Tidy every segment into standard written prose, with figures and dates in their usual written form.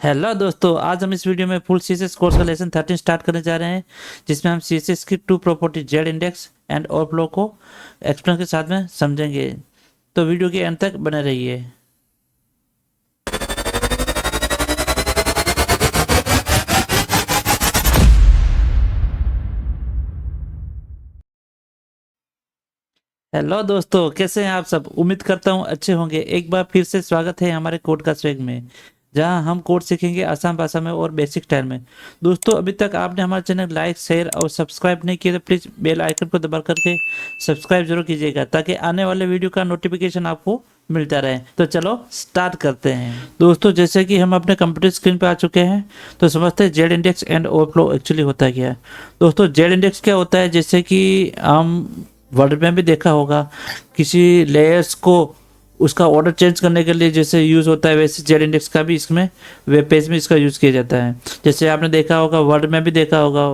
Hello दोस्तों, आज हम इस वीडियो में फुल सीएसएस कोर्स का लेसन 13 स्टार्ट करने जा रहे हैं, जिसमें हम सीएसएस की two property z index and overflow को एक्सप्लेन के साथ में समझेंगे। तो वीडियो के अंत तक बने रहिए। हेलो दोस्तों, कैसे हैं आप सब? उम्मीद करता हूं अच्छे होंगे। एक बार फिर से स्वागत है हमारे कोड का स्वेग में, जहां हम कोड सीखेंगे आसान भाषा में और बेसिक स्टाइल में। दोस्तों, अभी तक आपने हमारा चैनल लाइक शेयर और सब्सक्राइब नहीं किया तो प्लीज़ बेल आइकन को दबा करके सब्सक्राइब जरूर कीजिएगा, ताकि आने वाले वीडियो का नोटिफिकेशन आपको मिलता रहे। तो चलो स्टार्ट करते हैं। दोस्तों, जैसे कि हम अपने कंप्यूटर स्क्रीन पर आ चुके हैं, तो समझते हैं Z index and overflow actually होता क्या है। दोस्तों, जेड इंडेक्स क्या होता है, जैसे कि हम वर्ड में भी देखा होगा, किसी लेयर्स को उसका ऑर्डर चेंज करने के लिए जैसे यूज़ होता है, वैसे जेड इंडेक्स का भी इसमें वेब पेज में इसका यूज़ किया जाता है। जैसे आपने देखा होगा, वर्ड में भी देखा होगा,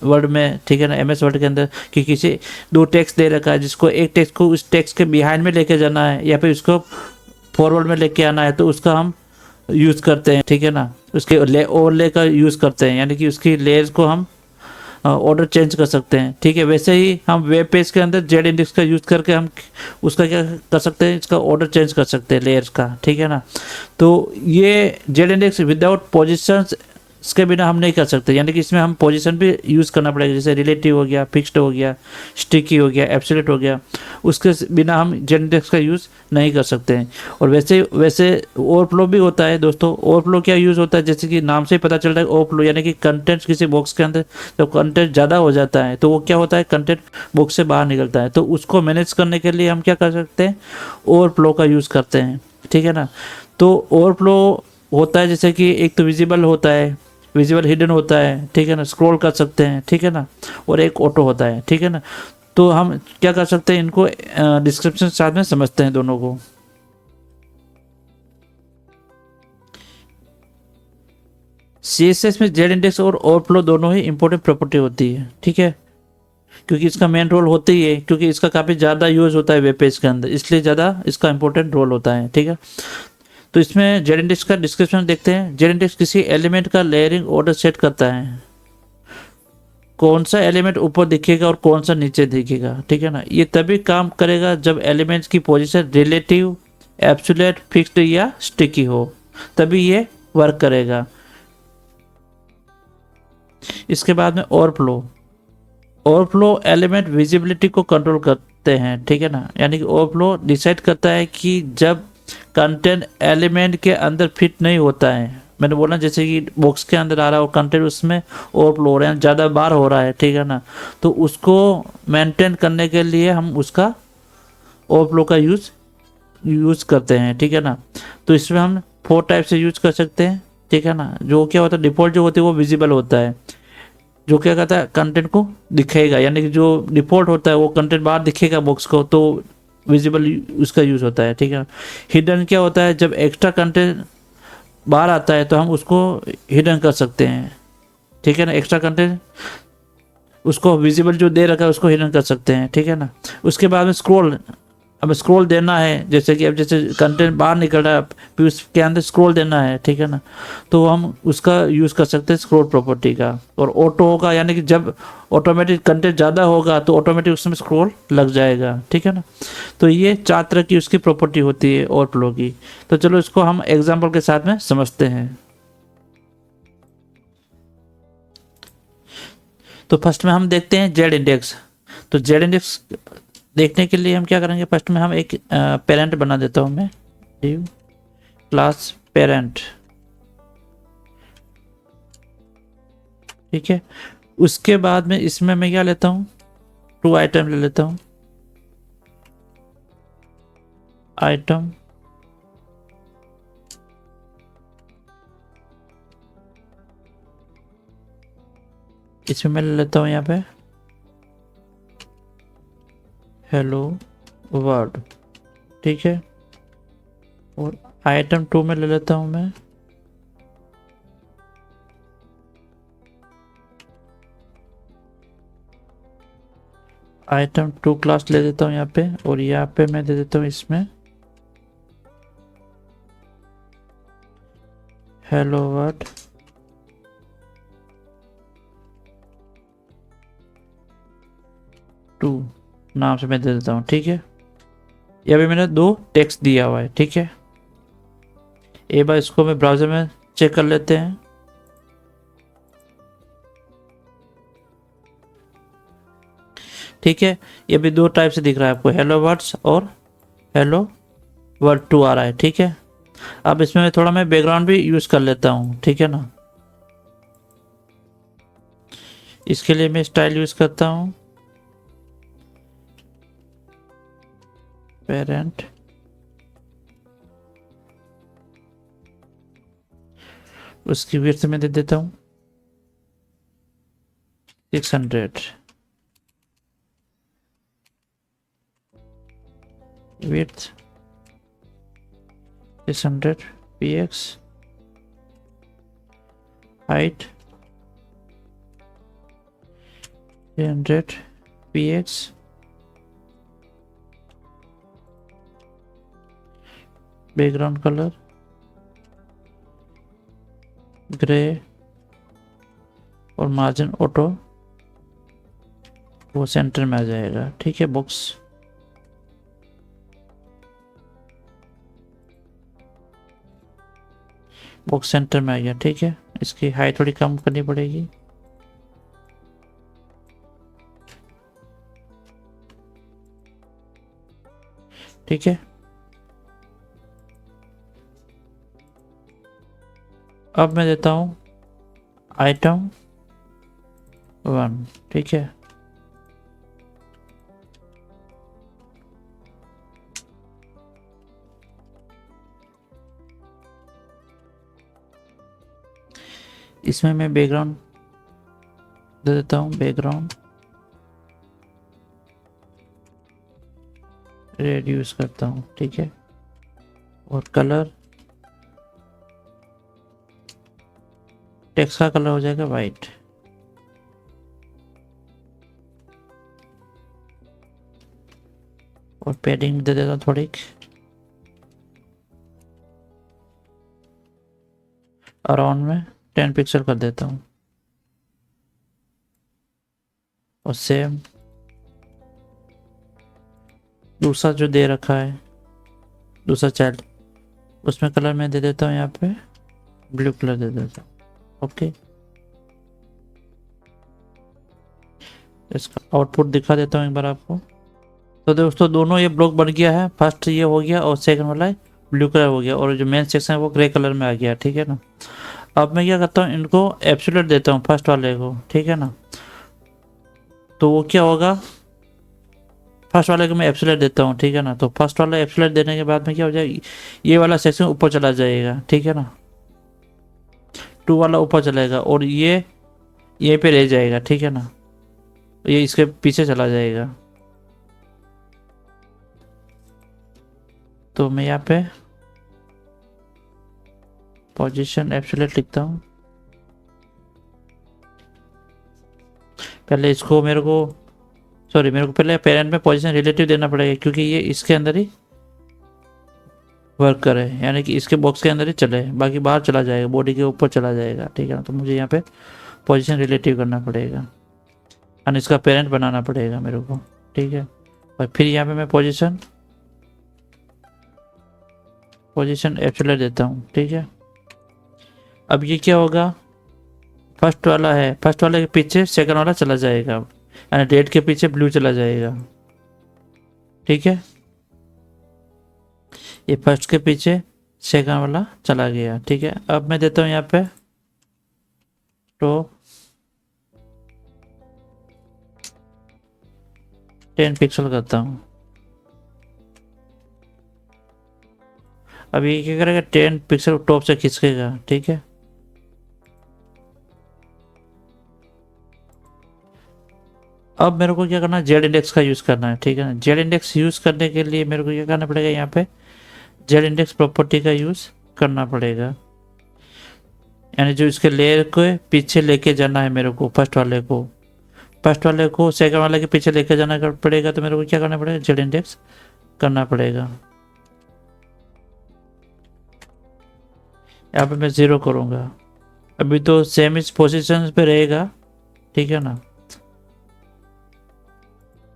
वर्ड में, ठीक है ना, एमएस वर्ड के अंदर, कि किसी दो टेक्स्ट दे रखा है, जिसको एक टेक्स्ट को उस टेक्स्ट के बिहाइंड में लेके जाना है या फिर उसको फॉरवर्ड में लेके आना है, तो उसका हम यूज़ करते हैं, ठीक है ना। उसके ओवरले का यूज़ करते हैं, यानी कि उसकी लेयर्स को हम ऑर्डर चेंज कर सकते हैं, ठीक है। वैसे ही हम वेब पेज के अंदर जेड इंडेक्स का यूज़ करके हम उसका क्या कर सकते हैं, इसका ऑर्डर चेंज कर सकते हैं लेयर्स का, ठीक है ना। तो ये जेड इंडेक्स विदाउट पोजिशंस इसके बिना हम नहीं कर सकते, यानी कि इसमें हम पोजीशन भी यूज़ करना पड़ेगा, जैसे रिलेटिव हो गया, फिक्स्ड हो गया, स्टिकी हो गया, एब्सोल्यूट हो गया। उसके बिना हम जेड इंडेक्स का यूज़ नहीं कर सकते हैं। और वैसे वैसे ओवरफ्लो भी होता है दोस्तों। ओवरफ्लो क्या यूज़ होता है, जैसे कि नाम से ही पता चल रहा है, ओवरफ्लो यानी कि कंटेंट किसी बॉक्स के अंदर जब कंटेंट ज़्यादा हो जाता है तो वो क्या होता है, कंटेंट बॉक्स से बाहर निकलता है। तो उसको मैनेज करने के लिए हम क्या कर सकते हैं, ओवरफ्लो का यूज़ करते हैं, ठीक है ना। तो ओवरफ्लो होता है जैसे कि एक तो विजिबल होता है, विजुअल हिडन होता है, ठीक है ना, स्क्रॉल कर सकते हैं, ठीक है ना, और एक ऑटो होता है, ठीक है ना। तो हम क्या कर सकते हैं, इनको डिस्क्रिप्शन साथ में समझते हैं दोनों को। सीएसएस में जेड इंडेक्स और ओवरफ्लो दोनों ही इंपॉर्टेंट प्रॉपर्टी होती है, ठीक है, क्योंकि इसका मेन रोल होता ही है, क्योंकि इसका काफ़ी ज़्यादा यूज़ होता है वेब पेज के अंदर, इसलिए ज़्यादा इसका इंपॉर्टेंट रोल होता है, ठीक है। तो इसमें जेड इंडेक्स का डिस्क्रिप्शन देखते हैं। जेड इंडेक्स किसी एलिमेंट का लेयरिंग ऑर्डर सेट करता है, कौन सा एलिमेंट ऊपर दिखेगा और कौन सा नीचे दिखेगा, ठीक है ना। ये तभी काम करेगा जब एलिमेंट्स की पोजीशन रिलेटिव, एब्सोल्यूट, फिक्स्ड या स्टिकी हो, तभी ये वर्क करेगा। इसके बाद में ओवरफ्लो। ओवरफ्लो एलिमेंट विजिबिलिटी को कंट्रोल करते हैं, ठीक है ना, यानी कि ओवरफ्लो डिसाइड करता है कि जब कंटेंट एलिमेंट के अंदर फिट नहीं होता है, मैंने बोला जैसे कि बॉक्स के अंदर आ रहा है और कंटेंट उसमें ओवरफ्लो हो रहा है, ज़्यादा बार हो रहा है, ठीक है ना, तो उसको मेंटेन करने के लिए हम उसका ओवरफ्लो का यूज़ करते हैं, ठीक है ना। तो इसमें हम 4 टाइप से यूज कर सकते हैं, ठीक है ना। जो क्या होता है, डिफ़ॉल्ट जो होती है वो विजिबल होता है, जो क्या कहता है, कंटेंट को दिखेगा, यानी कि जो डिफ़ॉल्ट होता है वो कंटेंट बाहर दिखेगा बॉक्स को, तो विजिबल उसका यूज़ होता है, ठीक है। हिडन क्या होता है, जब एक्स्ट्रा कंटेंट बाहर आता है तो हम उसको हिडन कर सकते हैं, ठीक है ना। एक्स्ट्रा कंटेंट उसको विजिबल जो दे रखा है उसको हिडन कर सकते हैं, ठीक है ना। उसके बाद में स्क्रॉल, अब स्क्रॉल देना है, जैसे कि अब जैसे कंटेंट बाहर निकल रहा है, फिर उसके अंदर स्क्रॉल देना है, ठीक है ना, तो हम उसका यूज़ कर सकते हैं स्क्रॉल प्रॉपर्टी का। और ऑटो होगा, यानी कि जब ऑटोमेटिक कंटेंट ज़्यादा होगा तो ऑटोमेटिक उसमें स्क्रॉल लग जाएगा, ठीक है ना। तो ये 4 तरह की उसकी प्रॉपर्टी होती है ओवरफ्लो की। तो चलो इसको हम एग्जाम्पल के साथ में समझते हैं। तो फर्स्ट में हम देखते हैं जेड इंडेक्स। तो जेड इंडेक्स देखने के लिए हम क्या करेंगे, फर्स्ट में हम एक पेरेंट बना देता हूँ मैं, div क्लास पेरेंट, ठीक है। उसके बाद में इसमें मैं क्या लेता हूँ, 2 आइटम ले लेता हूँ। आइटम इसमें मैं ले लेता हूँ यहाँ पे हेलो वर्ल्ड, ठीक है। और आइटम 2 में ले लेता हूँ मैं आइटम 2 क्लास ले देता हूँ यहाँ पे, और यहाँ पे मैं दे देता हूँ इसमें हेलो वर्ल्ड टू नाम से मैं दे देता हूँ। ठीक है, ये अभी मैंने 2 टेक्स्ट दिया हुआ है। ठीक है, एक बार इसको मैं ब्राउज़र में चेक कर लेते हैं। ठीक है, ये भी 2 टाइप से दिख रहा है आपको, हेलो वर्ड्स और हेलो वर्ड 2 आ रहा है। ठीक है, अब इसमें थोड़ा मैं बैकग्राउंड भी यूज़ कर लेता हूँ। ठीक है ना, इसके लिए मैं स्टाइल यूज़ करता हूँ, पेरेंट, उसकी विड्थ में दे देता हूँ 600, width 600 px, height 300 px, background colour grey और मार्जिन ऑटो वो सेंटर में आ जाएगा। ठीक है, बॉक्स सेंटर में आ गया। ठीक है, इसकी हाइट थोड़ी कम करनी पड़ेगी। ठीक है, अब मैं देता हूँ आइटम 1। ठीक है, इसमें मैं बैकग्राउंड दे देता हूँ, बैकग्राउंड रेड यूज करता हूँ। ठीक है, और कलर टेक्स्ट का कलर हो जाएगा वाइट। और पैडिंग दे देता हूँ थोड़ी, अराउंड में 10 पिक्सल कर देता हूँ। और सेम दूसरा जो दे रखा है, दूसरा चाइल्ड, उसमें कलर मैं दे देता हूँ यहाँ पे ब्लू कलर दे देता हूँ। ओके, इसका आउटपुट दिखा देता हूँ एक बार आपको। तो दोस्तों दोनों ये ब्लॉक बन गया है, फर्स्ट ये हो गया और सेकंड वाला ब्लू कलर हो गया और जो मेन सेक्शन है वो ग्रे कलर में आ गया। ठीक है ना, अब मैं क्या करता हूँ, इनको एब्सोल्यूट देता हूँ फर्स्ट वाले को। ठीक है ना, तो वो क्या होगा, फर्स्ट वाले को मैं एब्सोल्यूट देता हूँ। ठीक है ना, तो फर्स्ट वाला एब्सोल्यूट देने के बाद में क्या हो जाएगा, ये वाला सेक्शन ऊपर चला जाएगा। ठीक है ना, 2 वाला ऊपर चलेगा और ये पे रह जाएगा। ठीक है ना, ये इसके पीछे चला जाएगा। तो मैं यहाँ पे पोजीशन एब्सोल्यूट लिखता हूँ। पहले इसको मेरे को पहले पेरेंट में पोजीशन रिलेटिव देना पड़ेगा, क्योंकि ये इसके अंदर ही वर्क करे, यानी कि इसके बॉक्स के अंदर ही चले, बाकी बाहर चला जाएगा, बॉडी के ऊपर चला जाएगा। ठीक है ना, तो मुझे यहाँ पे पोजीशन रिलेटिव करना पड़ेगा यानी इसका पेरेंट बनाना पड़ेगा मेरे को। ठीक है, और फिर यहाँ पे मैं पोजीशन एब्सोल्यूट देता हूँ। ठीक है, अब ये क्या होगा, फर्स्ट वाला है, फर्स्ट वाले के पीछे सेकंड वाला चला जाएगा, यानी रेड के पीछे ब्लू चला जाएगा। ठीक है, ये फर्स्ट के पीछे सेकंड वाला चला गया। ठीक है, अब मैं देता हूँ यहाँ पे तो 10 पिक्सल करता हूँ। अब ये क्या करेगा, 10 पिक्सल टॉप से खिसकेगा। ठीक है, अब मेरे को क्या करना है, जेड इंडेक्स का यूज़ करना है। ठीक है ना, जेड इंडेक्स यूज़ करने के लिए मेरे को क्या करना पड़ेगा, यहाँ पे जेड इंडेक्स प्रॉपर्टी का यूज़ करना पड़ेगा, यानी जो इसके लेयर को पीछे लेके जाना है मेरे को, फर्स्ट वाले को सेकंड वाले के पीछे लेके जाना पड़ेगा। तो मेरे को क्या करना पड़ेगा, जेड इंडेक्स करना पड़ेगा। यहाँ पे मैं 0 करूँगा। अभी तो सेम इस पोजीशन पे रहेगा, ठीक है ना।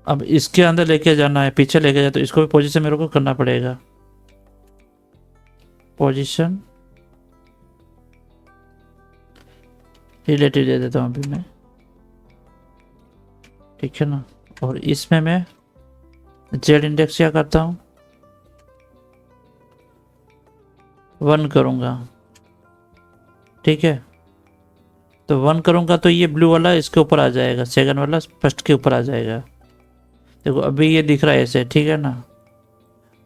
अब इसके अंदर लेके जाना है, पीछे लेके जाए तो इसको भी पोजीशन मेरे को करना पड़ेगा। पोजीशन रिलेटिव दे देता हूँ अभी मैं, ठीक है ना। और इसमें मैं जेड इंडेक्स क्या करता हूँ, 1 करूँगा, ठीक है। तो 1 करूँगा तो ये ब्लू वाला इसके ऊपर आ जाएगा, सेकंड वाला फर्स्ट के ऊपर आ जाएगा। देखो अभी ये दिख रहा है ऐसे, ठीक है ना।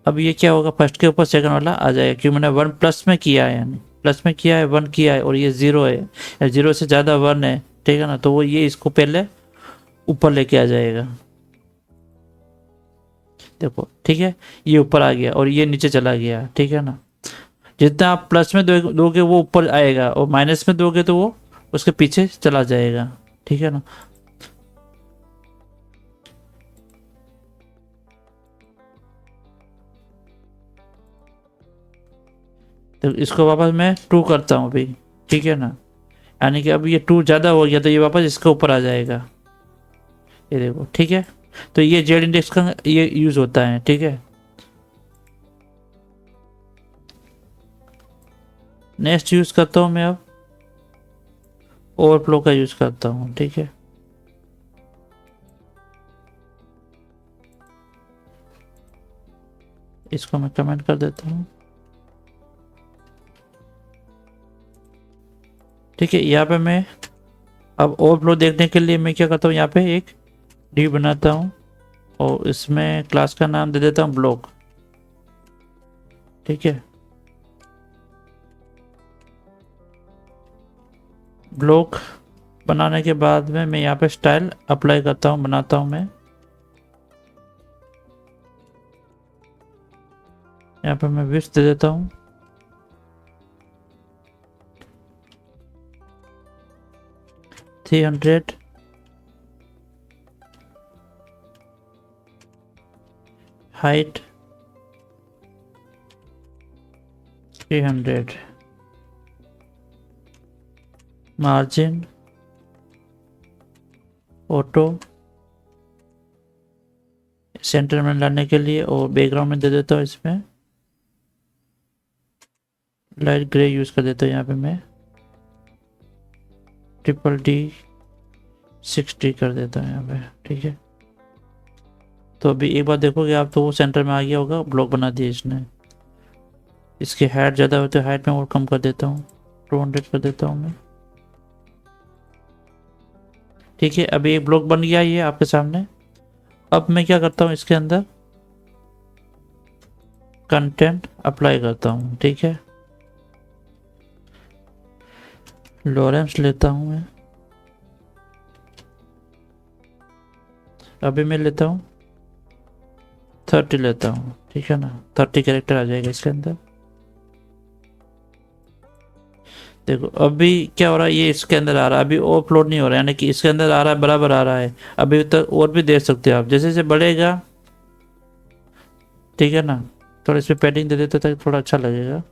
अब ये क्या होगा, फर्स्ट के ऊपर सेकंड वाला आ जाएगा, क्योंकि मैंने 1 प्लस में किया है, यानी प्लस में किया है, 1 किया है, और ये 0 है या 0 से ज़्यादा 1 है, ठीक है ना। तो वो ये इसको पहले ऊपर लेके आ जाएगा, देखो ठीक है। ये ऊपर आ गया और ये नीचे चला गया, ठीक है ना। जितना आप प्लस में दोगे वो ऊपर आएगा, और माइनस में दोगे तो वो उसके पीछे चला जाएगा, ठीक है ना। तो इसको वापस मैं 2 करता हूँ अभी, ठीक है ना। यानी कि अब ये 2 ज़्यादा हो गया तो ये वापस इसके ऊपर आ जाएगा, ये देखो, ठीक है। तो ये जेड इंडेक्स का ये यूज़ होता है, ठीक है। नेक्स्ट यूज़ करता हूँ मैं अब ओवरफ्लो का यूज़ करता हूँ, ठीक है। इसको मैं कमेंट कर देता हूँ, ठीक है। यहाँ पे मैं अब ओवरफ्लो देखने के लिए मैं क्या करता हूँ, यहाँ पे एक डी बनाता हूँ और इसमें क्लास का नाम दे देता हूँ ब्लॉक, ठीक है। ब्लॉक बनाने के बाद में मैं यहाँ पे स्टाइल अप्लाई करता हूँ, बनाता हूँ मैं। यहाँ पे मैं विड्थ दे देता हूँ 300, हाइट 300, मार्जिन ऑटो सेंटर में लाने के लिए, और बैकग्राउंड में दे देता हूँ इसमें लाइट ग्रे यूज़ कर देता हूँ। यहाँ पे मैं D 60 कर देता हूँ यहाँ पे, ठीक है। तो अभी एक बार देखोगे आप तो वो सेंटर में आ गया होगा, ब्लॉक बना दिया इसने। इसकी हाइट ज़्यादा होती है, हाइट में और कम कर देता हूँ, 200 कर देता हूँ मैं, ठीक है। अभी एक ब्लॉक बन गया ये आपके सामने। अब मैं क्या करता हूँ, इसके अंदर कंटेंट अप्लाई करता हूँ, ठीक है। लॉरेंस लेता हूँ मैं, अभी मैं लेता हूँ 30 लेता हूँ, ठीक है ना। 30 कैरेक्टर आ जाएगा इसके अंदर। देखो अभी क्या हो रहा है, ये इसके अंदर आ रहा है, अभी ओवरफ्लो नहीं हो रहा है, यानी कि इसके अंदर आ रहा है, बराबर आ रहा है। अभी तक और भी दे सकते हो आप, जैसे जैसे बढ़ेगा, ठीक है ना। थोड़ा इस पर पैडिंग दे देते ताकि थोड़ा अच्छा लगेगा।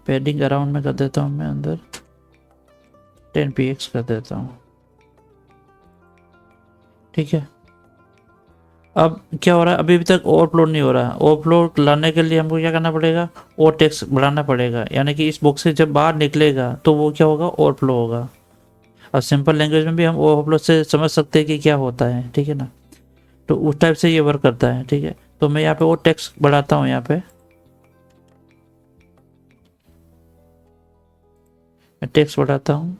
पैडिंग अराउंड में कर देता हूँ मैं, अंदर 10 px कर देता हूँ, ठीक है। अब क्या हो रहा है, अभी तक ओवरफ्लो नहीं हो रहा। ओवरफ्लो लाने के लिए हमको क्या करना पड़ेगा, और टेक्स्ट बढ़ाना पड़ेगा, यानी कि इस बॉक्स से जब बाहर निकलेगा तो वो क्या होगा, ओवरफ्लो होगा। और सिंपल लैंग्वेज में भी हम ओवरफ्लो से समझ सकते हैं कि क्या होता है, ठीक है ना। तो उस टाइप से ये वर्क करता है, ठीक है। तो मैं यहाँ पे वो टेक्स्ट बढ़ाता हूँ, यहाँ पे मैं टेक्स्ट बढ़ाता हूँ।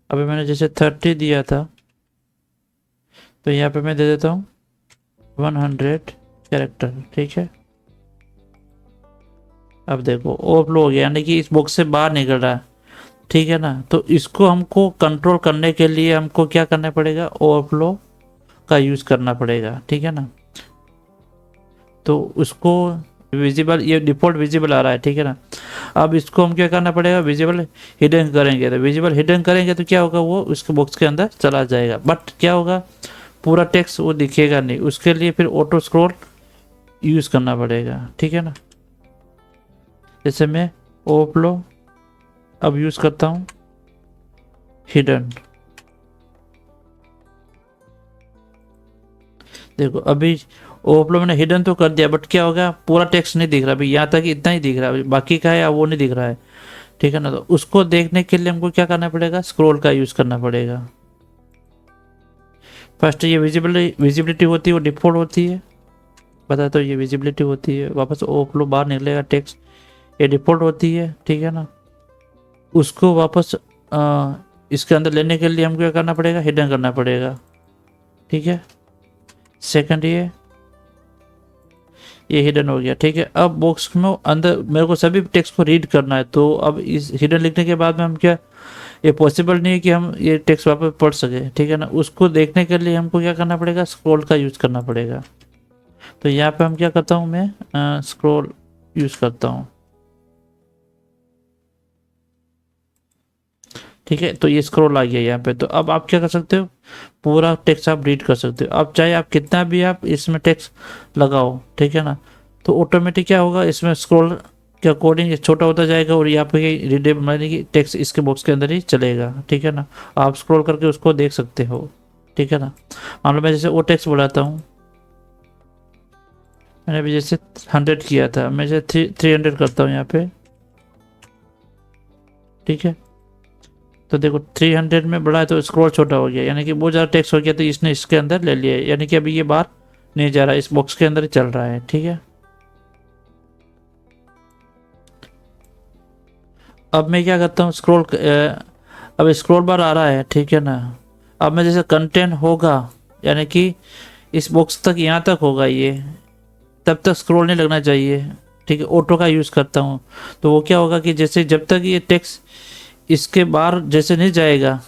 अभी मैंने जैसे 30 दिया था, तो यहाँ पे मैं दे देता हूँ 100 कैरेक्टर, ठीक है। अब देखो ओवरफ्लो हो गया, यानी कि इस बॉक्स से बाहर निकल रहा है, ठीक है ना। तो इसको हमको कंट्रोल करने के लिए हमको क्या करना पड़ेगा, ओवरफ्लो का यूज़ करना पड़ेगा, ठीक है ना। तो उसको विजिबल, ये डिफ़ॉल्ट विजिबल आ रहा है, ठीक है ना। अब इसको हम क्या करना पड़ेगा, विजिबल हिडन करेंगे। तो विजिबल हिडन करेंगे तो क्या होगा, वो उसके बॉक्स के अंदर चला जाएगा, बट क्या होगा, पूरा टेक्स्ट वो दिखेगा नहीं। उसके लिए फिर ऑटो स्क्रॉल यूज़ करना पड़ेगा, ठीक है ना। जैसे मैं ओवरफ्लो अब यूज़ करता हूँ हिडन। देखो अभी ओवरफ्लो मैंने हिडन तो कर दिया, बट क्या होगा, पूरा टेक्स्ट नहीं दिख रहा अभी, यहाँ तक इतना ही दिख रहा है, बाकी का है या वो नहीं दिख रहा है, ठीक है ना। तो उसको देखने के लिए हमको क्या करना पड़ेगा, स्क्रॉल का यूज़ करना पड़ेगा। फर्स्ट ये विजिबिलिटी होती है वो डिफ़ॉल्ट होती है, बता तो ये विजिबिलिटी होती है, वापस ओवरफ्लो बाहर निकलेगा टेक्स्ट, ये डिफ़ॉल्ट होती है, ठीक है ना। उसको वापस इसके अंदर लेने के लिए हमको क्या करना पड़ेगा, हिडन करना पड़ेगा, ठीक है। सेकंड ये हिडन हो गया, ठीक है। अब बॉक्स में अंदर मेरे को सभी टेक्स्ट को रीड करना है, तो अब इस हिडन लिखने के बाद में हम क्या, ये पॉसिबल नहीं है कि हम ये टेक्स्ट वापस पढ़ सके, ठीक है ना। उसको देखने के लिए हमको क्या करना पड़ेगा, स्क्रॉल का यूज़ करना पड़ेगा। तो यहाँ पे हम क्या करता हूँ, मैं स्क्रॉल यूज़ करता हूँ, ठीक है। तो ये स्क्रॉल आ गया यहाँ पे। तो अब आप क्या कर सकते हो, पूरा टेक्स्ट आप रीड कर सकते हो। अब चाहे आप कितना भी आप इसमें टेक्स्ट लगाओ, ठीक है ना, तो ऑटोमेटिक क्या होगा, इसमें स्क्रॉल के अकॉर्डिंग ये छोटा होता जाएगा और यहाँ पे रीडेबल माने कि टेक्स्ट इसके बॉक्स के अंदर ही चलेगा, ठीक है ना। आप स्क्रॉल करके उसको देख सकते हो, ठीक है ना। मान लो मैं जैसे वो टेक्स्ट बढ़ाता हूँ, मैंने अभी जैसे 100 किया था, मैं जैसे 300 करता हूँ यहाँ पे, ठीक है। तो देखो 300 में बढ़ा है तो स्क्रॉल छोटा हो गया, यानी कि बहुत ज़्यादा टेक्स्ट हो गया, तो इसने इसके अंदर ले लिया है, यानी कि अभी ये बाहर नहीं जा रहा है, इस बॉक्स के अंदर ही चल रहा है, ठीक है। अब मैं क्या करता हूँ, अब स्क्रॉल बार आ रहा है, ठीक है ना। अब मैं जैसे कंटेंट होगा, यानी कि इस बॉक्स तक यहाँ तक होगा ये, तब तक स्क्रॉल नहीं लगना चाहिए, ठीक है। ऑटो का यूज़ करता हूँ, तो वो क्या होगा कि जैसे जब तक ये टेक्स्ट इसके बाहर जैसे नहीं जाएगा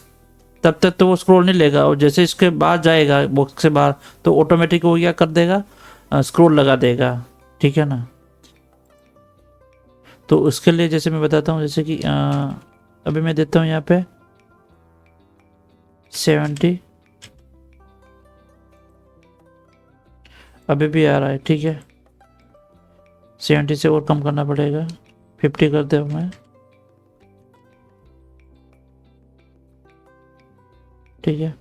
तब तक तो वो स्क्रॉल नहीं लेगा, और जैसे इसके बाद जाएगा बॉक्स से बाहर तो ऑटोमेटिक वो क्या कर देगा, स्क्रॉल लगा देगा, ठीक है ना। तो उसके लिए जैसे मैं बताता हूँ, जैसे कि अभी मैं देता हूँ यहाँ पे 70, अभी भी आ रहा है, ठीक है। 70 से और कम करना पड़ेगा, 50 कर दे मैं, ठीक है।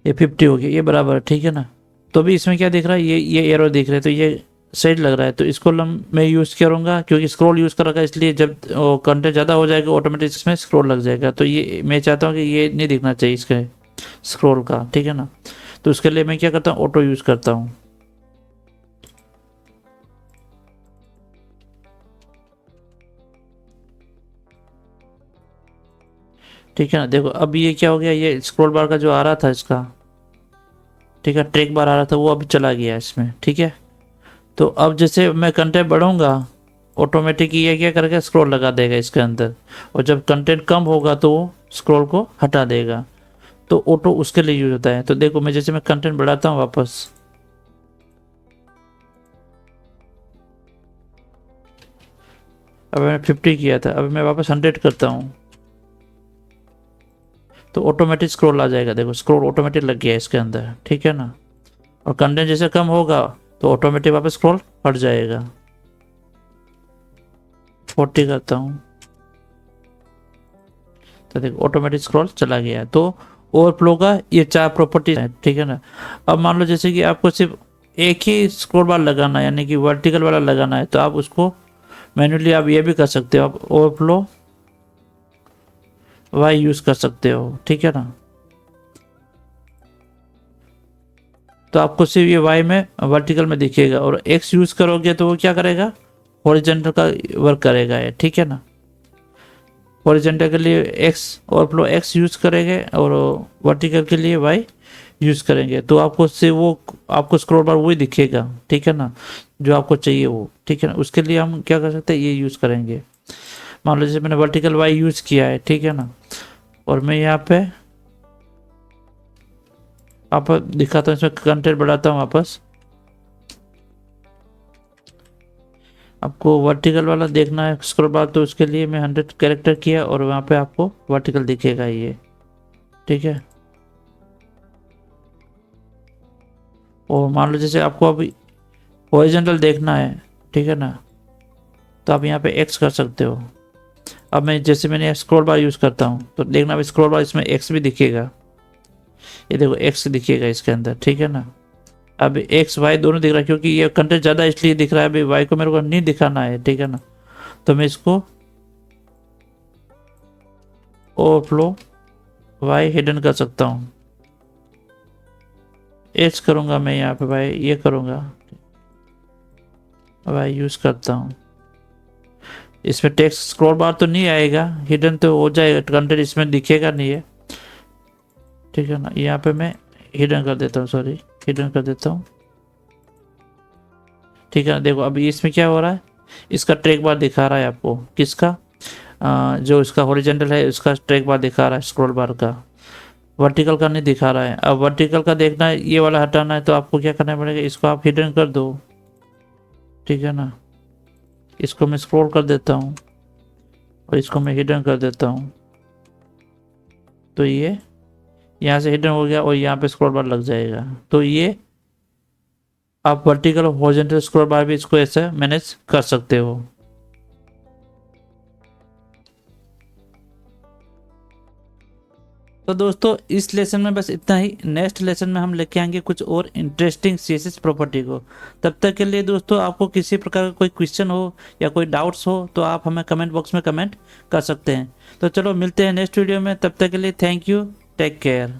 ये 50 हो गया, ये बराबर है, ठीक है ना। तो अभी इसमें क्या दिख रहा है, ये एरो दिख रहा है, तो ये सही लग रहा है। तो इसको मैं यूज़ करूँगा, क्योंकि स्क्रॉल यूज़ कर रखा है, इसलिए जब कंटेंट ज़्यादा हो जाएगा ऑटोमेटिक इसमें स्क्रॉल लग जाएगा। तो ये मैं चाहता हूँ कि ये नहीं दिखना चाहिए इसके स्क्रॉल का, ठीक है ना। तो उसके लिए मैं क्या करता हूँ, ऑटो यूज़ करता हूँ, ठीक है ना। देखो अब ये क्या हो गया, ये स्क्रॉल बार का जो आ रहा था इसका, ठीक है, ट्रैक बार आ रहा था, वो अभी चला गया इसमें, ठीक है। तो अब जैसे मैं कंटेंट बढ़ाऊंगा, ऑटोमेटिक ये क्या करके स्क्रॉल लगा देगा इसके अंदर, और जब कंटेंट कम होगा तो वो स्क्रॉल को हटा देगा। तो ऑटो उसके लिए यूज होता है। तो देखो मैं जैसे मैं कंटेंट बढ़ाता हूँ वापस, अब मैंने 50 किया था, अब मैं वापस 100 करता हूँ, तो ऑटोमेटिक स्क्रॉल आ जाएगा। देखो स्क्रॉल ऑटोमेटिक लग गया इसके अंदर, ठीक है ना। और कंटेंट जैसे कम होगा तो ऑटोमेटिक वापस स्क्रॉल हट जाएगा। 40 करता हूँ, तो देखो ऑटोमेटिक स्क्रॉल चला गया। तो ओवरफ्लो का ये 4 प्रॉपर्टीज है, ठीक है ना। अब मान लो जैसे कि आपको सिर्फ एक ही स्क्रॉल बार लगाना है, यानी कि वर्टिकल वाला लगाना है, तो आप उसको मैन्युअली आप ये भी कर सकते हो, आप ओवरफ्लो वाई यूज़ कर सकते हो, ठीक है ना। तो आपको सिर्फ ये वाई में वर्टिकल में दिखेगा, और एक्स यूज़ करोगे तो वो क्या करेगा, हॉरिजॉन्टल का वर्क करेगा ये, ठीक है ना। हॉरिजॉन्टल के लिए एक्स ओवरफ्लो एक्स यूज़ करेंगे, और वर्टिकल के लिए वाई यूज़ करेंगे। तो आपको से वो आपको स्क्रॉल बार वही दिखेगा, ठीक है ना, जो आपको चाहिए वो, ठीक है ना। उसके लिए हम क्या कर सकते हैं, ये यूज़ करेंगे। मान लो जैसे मैंने वर्टिकल वाई यूज़ किया है, ठीक है ना, और मैं यहाँ पे आप दिखाता हूँ, इसमें कंटेंट बढ़ाता हूँ वापस। आपको वर्टिकल वाला देखना है स्क्रॉल बार, तो उसके लिए मैं 100 कैरेक्टर किया, और वहाँ पे आपको वर्टिकल दिखेगा ये, ठीक है। और मान लो जैसे आपको अभी हॉरिजॉन्टल देखना है, ठीक है ना, तो आप यहाँ पे एक्स कर सकते हो। अब मैं जैसे मैंने स्क्रॉल बार यूज़ करता हूँ तो देखना भी स्क्रॉल बार इसमें एक्स भी दिखेगा, ये देखो एक्स दिखेगा इसके अंदर, ठीक है ना। अब एक्स वाई दोनों दिख रहा है क्योंकि ये कंटेंट ज़्यादा इसलिए दिख रहा है, अभी वाई को मेरे को नहीं दिखाना है, ठीक है ना। तो मैं इसको ओवरफ्लो वाई हिडन कर सकता हूँ, एच करूँगा मैं यहाँ पे भाई, ये करूँगा वाई यूज़ करता हूँ। इसमें टेक्स्ट स्क्रॉल बार तो नहीं आएगा, हिडन तो हो जाएगा, कंटेंट इसमें दिखेगा नहीं है, ठीक है ना। यहाँ पे मैं हिडन कर देता हूँ, सॉरी हिडन कर देता हूँ, ठीक है ना। देखो अभी इसमें क्या हो रहा है, इसका ट्रैक बार दिखा रहा है आपको, किसका, जो इसका हॉरिजॉन्टल है उसका ट्रैक बार दिखा रहा है स्क्रॉल बार का, वर्टिकल का नहीं दिखा रहा है। अब वर्टिकल का देखना है, ये वाला हटाना है, तो आपको क्या करना पड़ेगा, इसको आप हिडन कर दो, ठीक है ना। इसको मैं स्क्रॉल कर देता हूँ और इसको मैं हिडन कर देता हूँ, तो ये यहाँ से हिडन हो गया और यहाँ पे स्क्रॉल बार लग जाएगा। तो ये आप वर्टिकल और हॉरिजॉन्टल स्क्रॉल बार भी इसको ऐसे मैनेज कर सकते हो। तो दोस्तों इस लेसन में बस इतना ही, नेक्स्ट लेसन में हम लेके आएंगे कुछ और इंटरेस्टिंग सीएसएस प्रॉपर्टी को। तब तक के लिए दोस्तों आपको किसी प्रकार का कोई क्वेश्चन हो या कोई डाउट्स हो तो आप हमें कमेंट बॉक्स में कमेंट कर सकते हैं। तो चलो मिलते हैं नेक्स्ट वीडियो में, तब तक के लिए थैंक यू, टेक केयर।